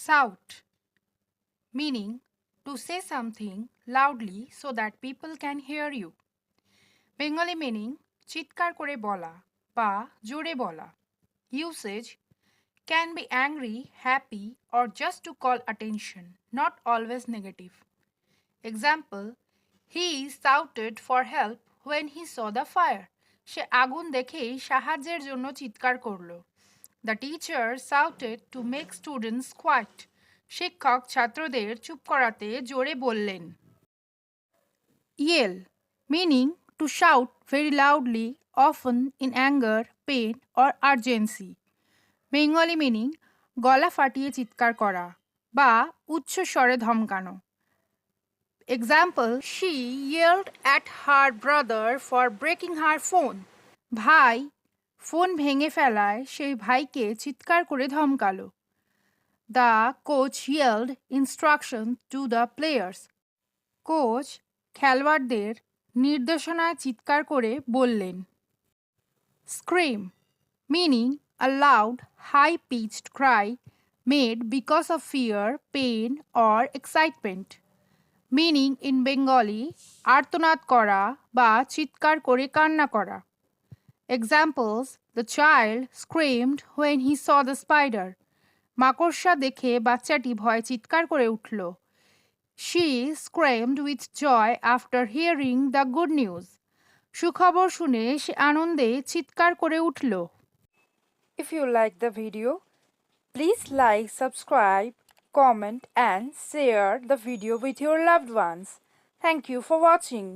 Shout, meaning to say something loudly so that people can hear you. Bengali meaning চিৎকার করে বলা বা জোরে বলা. Usage can be angry, happy, or just to call attention, not always negative. Example, he shouted for help when he saw the fire. সে আগুন দেখেই সাহায্যের জন্য চিৎকার করলো. The teacher shouted to make students quiet. শিক্ষক ছাত্রদের চুপ করাতে জোরে বললেন. Yell, meaning to shout very loudly, often in anger, pain, or urgency. Bengali meaning গলা ফাটিয়ে চিৎকার করা বা উচ্চ স্বরে ধমকানো. Example, she yelled at her brother for breaking her phone. ভাই ফোন ভেঙে ফেলায় সেই ভাইকে চিৎকার করে ধমকালো. The coach yelled instruction to the players. Coach খেলোয়াড়দের নির্দেশনায় চিৎকার করে বললেন. Scream, meaning a loud, high-pitched cry made because of fear, pain, or excitement. Meaning in Bengali, আর্তনাদ করা বা চিৎকার করে কান্না করা. Examples, the child screamed when he saw the spider. মাকড়সা দেখে বাচ্চাটি ভয়ে চিৎকার করে উঠল. She screamed with joy after hearing the good news. সুখবর শুনে সে আনন্দে চিৎকার করে উঠল. If you like the video, please like, subscribe, comment and share the video with your loved ones. Thank you for watching.